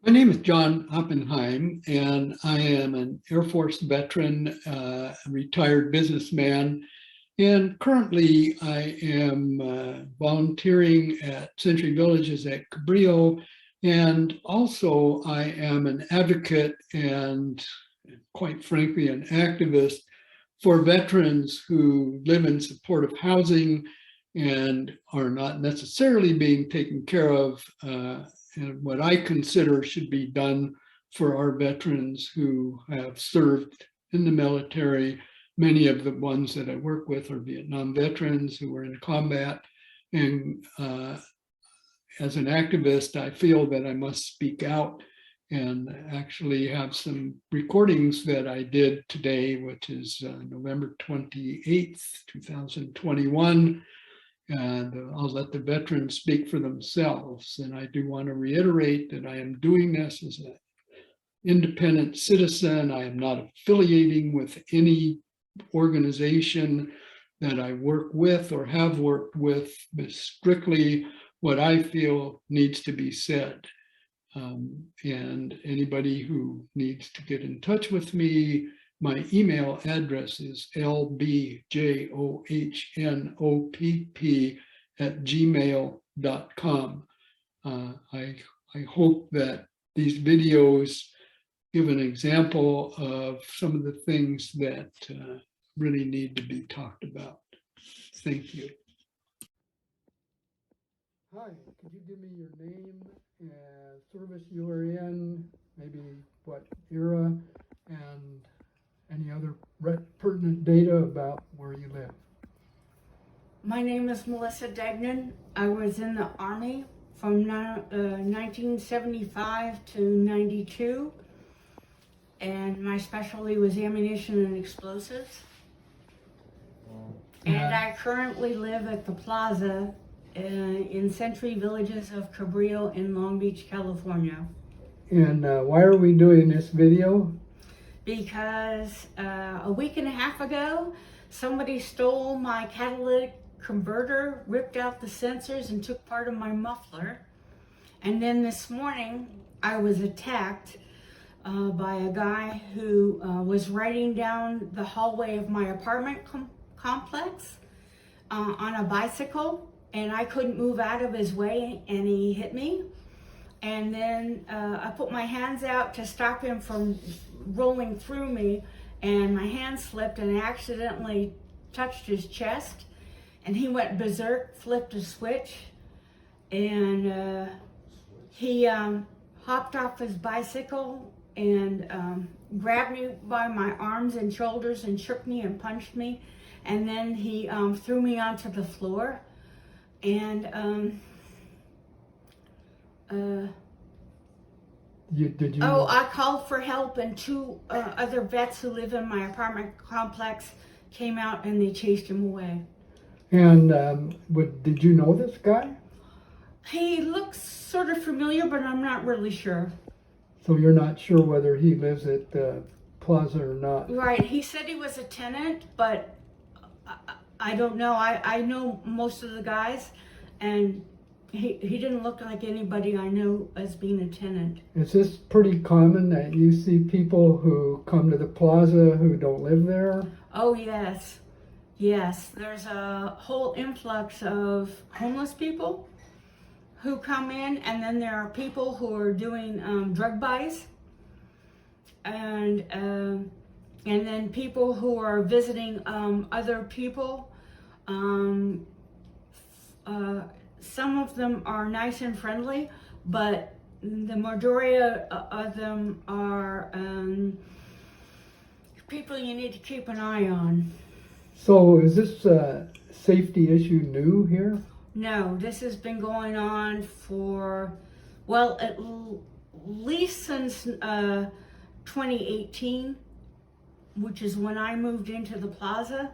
My name is John Oppenheim, and I am an Air Force veteran, retired businessman, and currently I am volunteering at Century Villages at Cabrillo, and also I am an advocate and, quite frankly, an activist for veterans who live in supportive housing and are not necessarily being taken care of, and what I consider should be done for our veterans who have served in the military. Many of the ones that I work with are Vietnam veterans who were in combat. And as an activist, I feel that I must speak out and actually have some recordings that I did today, which is November 28th, 2021. And I'll let the veterans speak for themselves. And I do want to reiterate that I am doing this as an independent citizen. I am not affiliating with any organization that I work with or have worked with, but strictly what I feel needs to be said. And anybody who needs to get in touch with me, my email address is lbjohnopp@gmail.com. I hope that these videos give an example of some of the things that really need to be talked about. Thank you. Hi, could you give me your name and service you were in, maybe what era, and any other pertinent data about where you live? My name is Melissa Degnan. I was in the Army from 1975 to 92, and my specialty was ammunition and explosives. And I currently live at the Plaza in Century Villages of Cabrillo in Long Beach, California. And why are we doing this video? Because a week and a half ago, somebody stole my catalytic converter, ripped out the sensors, and took part of my muffler. And then this morning, I was attacked by a guy who was riding down the hallway of my apartment complex on a bicycle, and I couldn't move out of his way, and he hit me. And then I put my hands out to stop him from rolling through me, and my hand slipped and I accidentally touched his chest, and he went berserk, flipped a switch, and he hopped off his bicycle and grabbed me by my arms and shoulders and shook me and punched me, and then he threw me onto the floor. And I called for help, and two other vets who live in my apartment complex came out and they chased him away. And did you know this guy? He looks sort of familiar, but I'm not really sure. So you're not sure whether he lives at the Plaza or not? Right. He said he was a tenant, but I don't know. I know most of the guys, and he didn't look like anybody I know as being a tenant. Is this pretty common that you see people who come to the Plaza who don't live there? Oh, yes. Yes. There's a whole influx of homeless people who come in, and then there are people who are doing drug buys, and then people who are visiting other people. Some of them are nice and friendly, but the majority of them are people you need to keep an eye on. So is this safety issue new here? No, this has been going on for, well, at least since 2018, which is when I moved into the Plaza.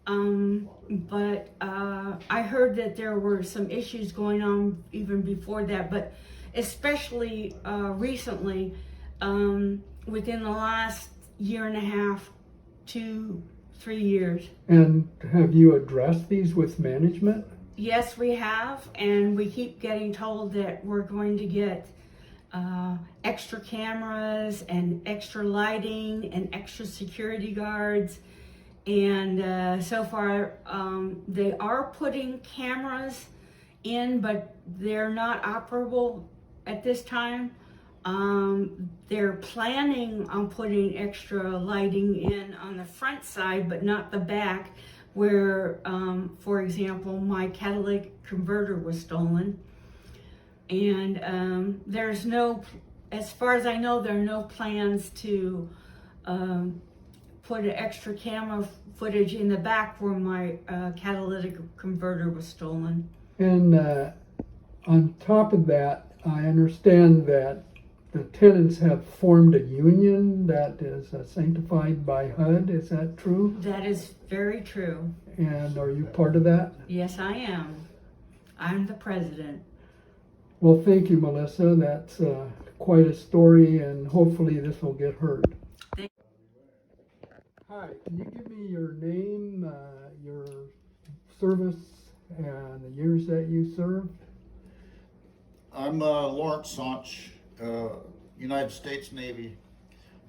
But I heard that there were some issues going on even before that, but especially recently, within the last year and a half to 3 years. And have you addressed these with management? Yes, we have, and we keep getting told that we're going to get extra cameras and extra lighting and extra security guards. And so far, they are putting cameras in, but they're not operable at this time. They're planning on putting extra lighting in on the front side, but not the back, where, for example, my catalytic converter was stolen. And there's no, as far as I know, there are no plans to put an extra camera footage in the back where my catalytic converter was stolen. And on top of that, I understand that the tenants have formed a union that is sanctified by HUD. Is that true? That is very true. And are you part of that? Yes, I am. I'm the president. Well, thank you, Melissa. That's quite a story, and hopefully this will get heard. Hi, can you give me your name, your service, and the years that you served? I'm Lawrence Saunch, United States Navy,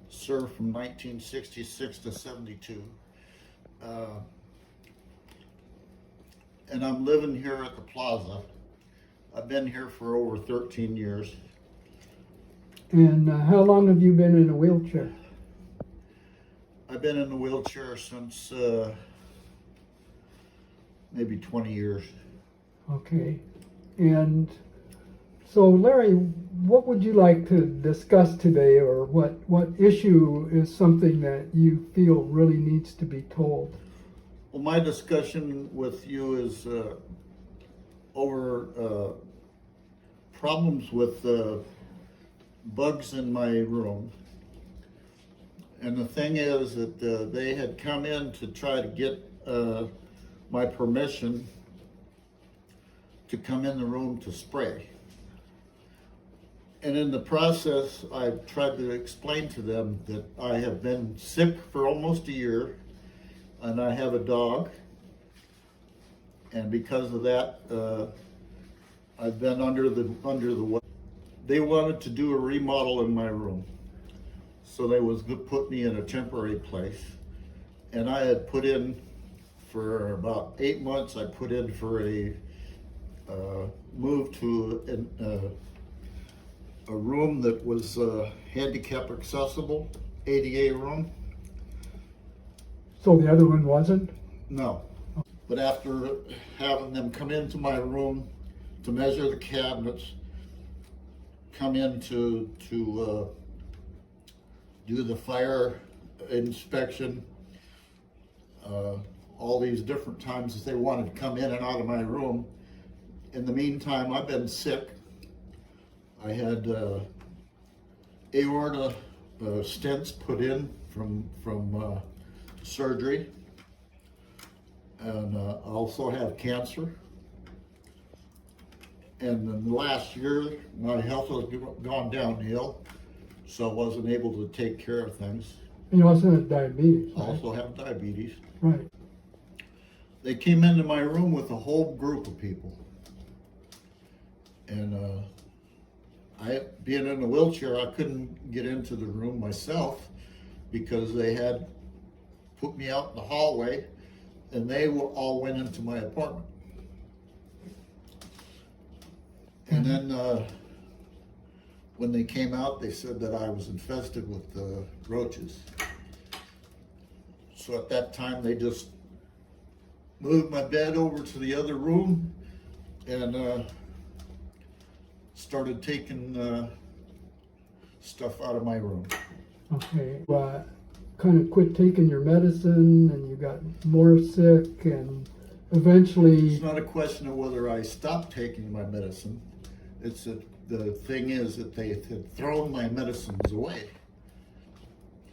served from 1966 to 72. And I'm living here at the plaza. I've been here for over 13 years. And how long have you been in a wheelchair? I've been in the wheelchair since maybe 20 years. Okay. And so, Larry, what would you like to discuss today, or what issue is something that you feel really needs to be told? Well, my discussion with you is over problems with bugs in my room. And the thing is that they had come in to try to get my permission to come in the room to spray. And in the process, I tried to explain to them that I have been sick for almost a year, and I have a dog. And because of that, I've been under the weather. They wanted to do a remodel in my room. So they was gonna put me in a temporary place. And I had put in for about 8 months, I put in for a move to a room that was handicap accessible, ADA room. So the other one wasn't? No. But after having them come into my room to measure the cabinets, come in to do the fire inspection, all these different times that they wanted to come in and out of my room. In the meantime, I've been sick. I had aorta stents put in from surgery, and I also have cancer. And in the last year, my health has gone downhill, so I wasn't able to take care of things. And you also have diabetes, I right? also have diabetes. Right. They came into my room with a whole group of people. And I, being in a wheelchair, I couldn't get into the room myself because they had put me out in the hallway, and they all went into my apartment. And then when they came out, they said that I was infested with roaches. So at that time, they just moved my bed over to the other room and started taking stuff out of my room. Okay. Kind of quit taking your medicine, and you got more sick, and eventually... It's not a question of whether I stopped taking my medicine. It's that the thing is that they had thrown my medicines away.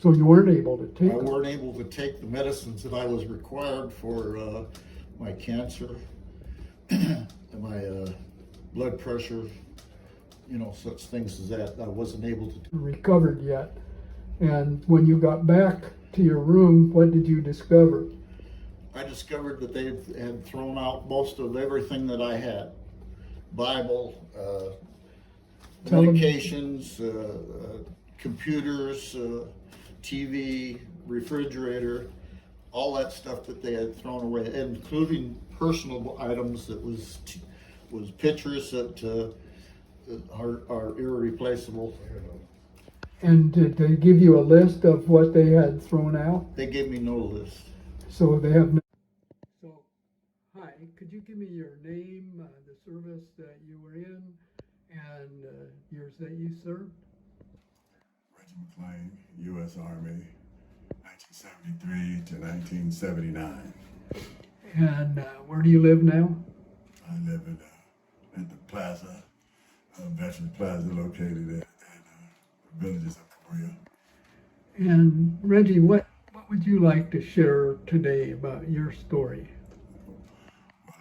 So you weren't able to take I them? weren't able to take the medicines that I was required for my cancer and my blood pressure, you know, such things as that. I wasn't able to Recovered yet. And when you got back to your room, what did you discover? I discovered that they had thrown out most of everything that I had. Bible, medications, computers, TV, refrigerator, all that stuff that they had thrown away, including personal items that was pictures that are irreplaceable. And did they give you a list of what they had thrown out? They gave me no list. So they have no. So, hi, could you give me your name, the service that you were in, and years that you served? Reggie McLean, U.S. Army, 1973 to 1979. And where do you live now? I live at the Plaza, Veterans Plaza, located at the Villages of Korea. And Reggie, what would you like to share today about your story? Well,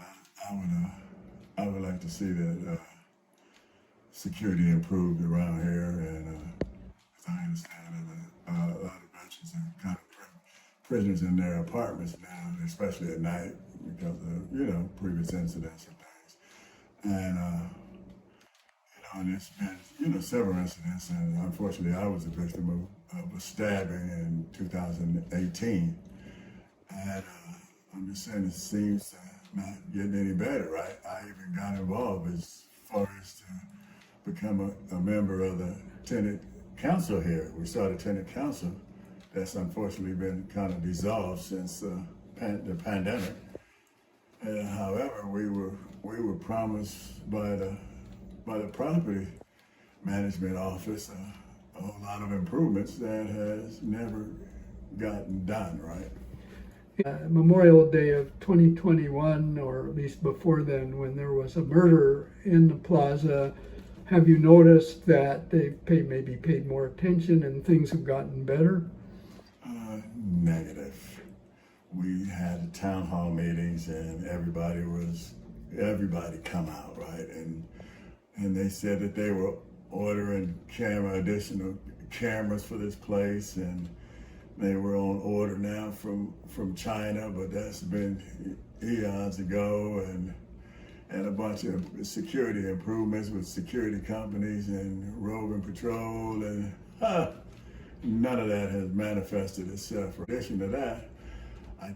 I would like to see that security improved around here, and as I understand it, a lot of veterans are kind of prisoners in their apartments now, especially at night because of previous incidents and things. And and there's been several incidents, and unfortunately I was a victim of a stabbing in 2018. And I'm just saying, it seems not getting any better, right? I even got involved as far as to become a member of the tenant council here. We started tenant council. That's unfortunately been kind of dissolved since the pandemic. However, we were promised by the property management office a whole lot of improvements that has never gotten done, right? Memorial Day of 2021, or at least before then, when there was a murder in the plaza, have you noticed that they've maybe paid more attention and things have gotten better? Negative. We had town hall meetings and everybody come out, right? And they said that they were ordering additional cameras for this place, and they were on order now from China, but that's been eons ago, and a bunch of security improvements with security companies and roving patrol, and none of that has manifested itself. In addition to that, I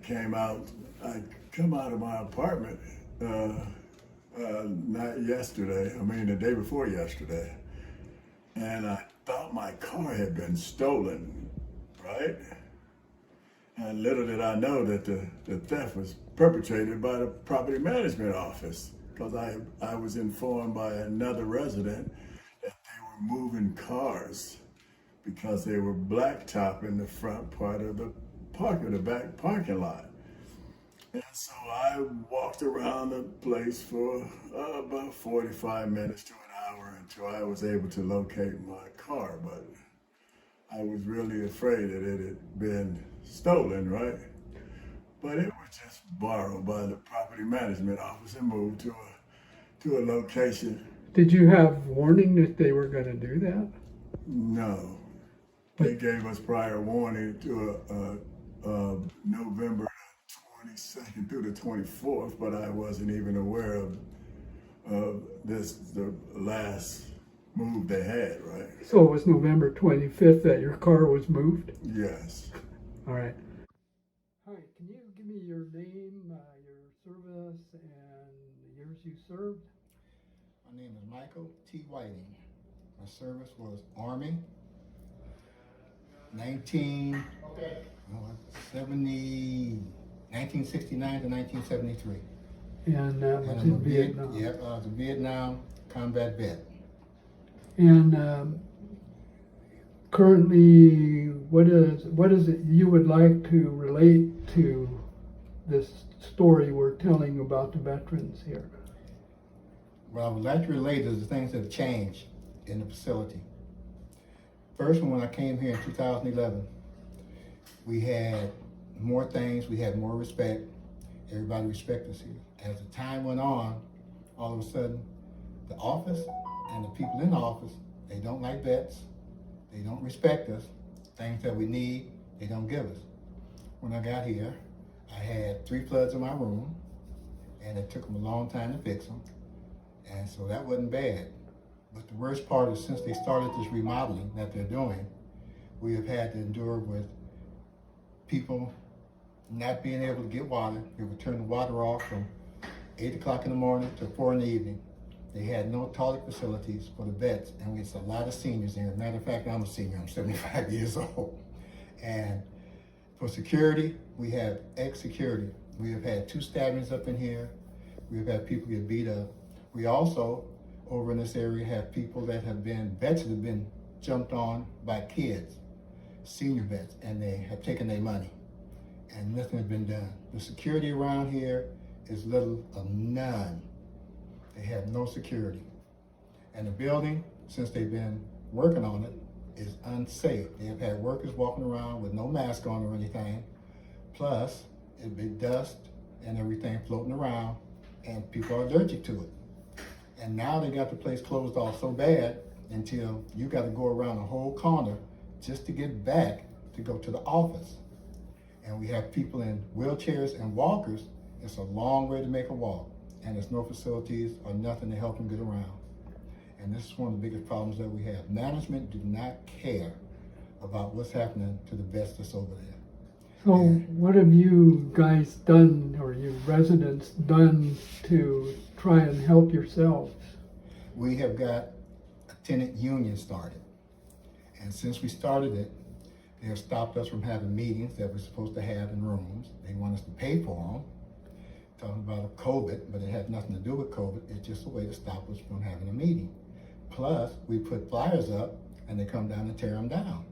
come out of my apartment not yesterday, the day before yesterday, and I thought my car had been stolen, right? And little did I know that the theft was perpetrated by the property management office, because I was informed by another resident that they were moving cars because they were blacktopping the front part of the back parking lot. And so I walked around the place for about 45 minutes to an hour until I was able to locate my car. But I was really afraid that it had been stolen, right? But it was just borrowed by the property management office and moved to a location. Did you have warning that they were going to do that? No. They gave us prior warning to November 22nd through the 24th, but I wasn't even aware of the last move they had, right? So it was November 25th that your car was moved? Yes. All right. Hi, can you give me your name, your service, and the years you served? My name is Michael T. Whiting. My service was Army, 1969 to 1973. And that was And in Vietnam. Yep, I was a Vietnam combat vet. And currently, what is it you would like to relate to this story we're telling about the veterans here? What I would like to relate is the things that have changed in the facility. First, when I came here in 2011, we had more things, we had more respect. Everybody respected us here. As the time went on, all of a sudden, the office and the people in the office, they don't like vets, they don't respect us. Things that we need, they don't give us. When I got here, I had 3 floods in my room, and it took them a long time to fix them. And so that wasn't bad. But the worst part is since they started this remodeling that they're doing, we have had to endure with people not being able to get water. They would turn the water off from 8 o'clock in the morning to 4 in the evening. They had no toilet facilities for the vets, and it's a lot of seniors here. Matter of fact, I'm a senior, I'm 75 years old. And for security, we have ex-security. We have had 2 stabbings up in here. We have had people get beat up. We also, over in this area, have people that have been, vets that have been jumped on by kids, senior vets, and they have taken their money, and nothing has been done. The security around here is little or none. They have no security. And the building, since they've been working on it, is unsafe. They have had workers walking around with no mask on or anything. Plus, it'd be dust and everything floating around, and people are allergic to it. And now they got the place closed off so bad until you got to go around a whole corner just to get back to go to the office. And we have people in wheelchairs and walkers. It's a long way to make a walk, and there's no facilities or nothing to help them get around. And this is one of the biggest problems that we have. Management do not care about what's happening to the vets that's over there. So what have you guys done, or you residents done, to try and help yourselves? We have got a tenant union started. And since we started it, they have stopped us from having meetings that we're supposed to have in rooms. They want us to pay for them, talking about COVID, but it had nothing to do with COVID. It's just a way to stop us from having a meeting. Plus, we put flyers up and they come down and tear them down.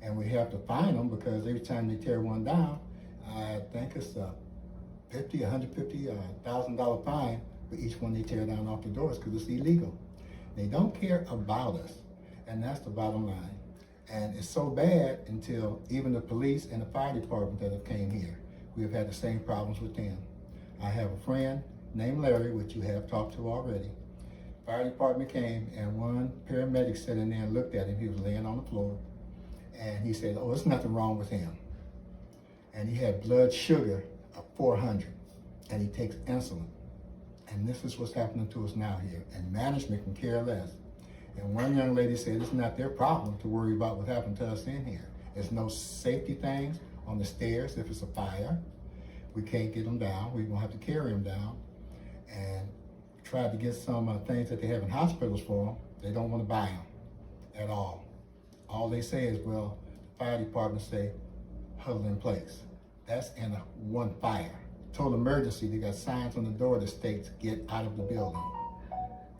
And we have to fine them because every time they tear one down, I think it's a $50, $150, $1,000 fine for each one they tear down off the doors because it's illegal. They don't care about us, and that's the bottom line. And it's so bad until even the police and the fire department that have came here, we have had the same problems with them. I have a friend named Larry, which you have talked to already. Fire department came and one paramedic sat in there and looked at him. He was laying on the floor. And he said, oh, there's nothing wrong with him. And he had blood sugar of 400, and he takes insulin. And this is what's happening to us now here. And management can care less. And one young lady said it's not their problem to worry about what happened to us in here. There's no safety things on the stairs if it's a fire. We can't get them down. We're gonna have to carry them down. And tried to get some things that they have in hospitals for them. They don't want to buy them at all. All they say is, well, the fire department say, huddle in place. That's in one fire. Total emergency, they got signs on the door that states, get out of the building.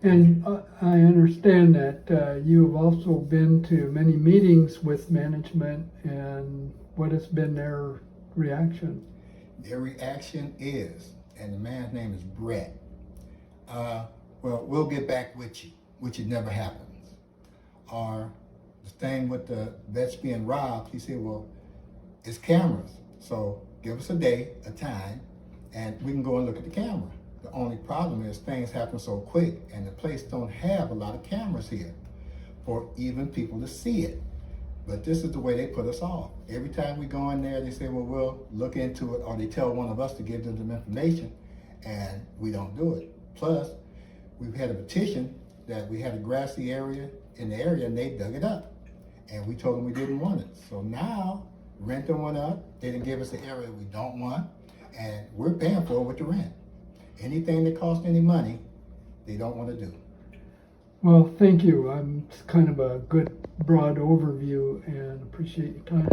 And I understand that you have also been to many meetings with management, and what has been their reaction? Their reaction is, and the man's name is Brett, well, we'll get back with you, which it never happens. Or the thing with the vets being robbed, he said, well, it's cameras. So give us a day, a time, and we can go and look at the camera. The only problem is things happen so quick, and the place don't have a lot of cameras here for even people to see it. But this is the way they put us off. Every time we go in there, they say, well, we'll look into it, or they tell one of us to give them some information, and we don't do it. Plus, we've had a petition that we had a grassy area in the area, and they dug it up. And we told them we didn't want it. So now, renting went up. They didn't give us the area we don't want, and we're paying for it with the rent. Anything that costs any money, they don't want to do. Well, thank you. It's kind of a good broad overview, and appreciate your time.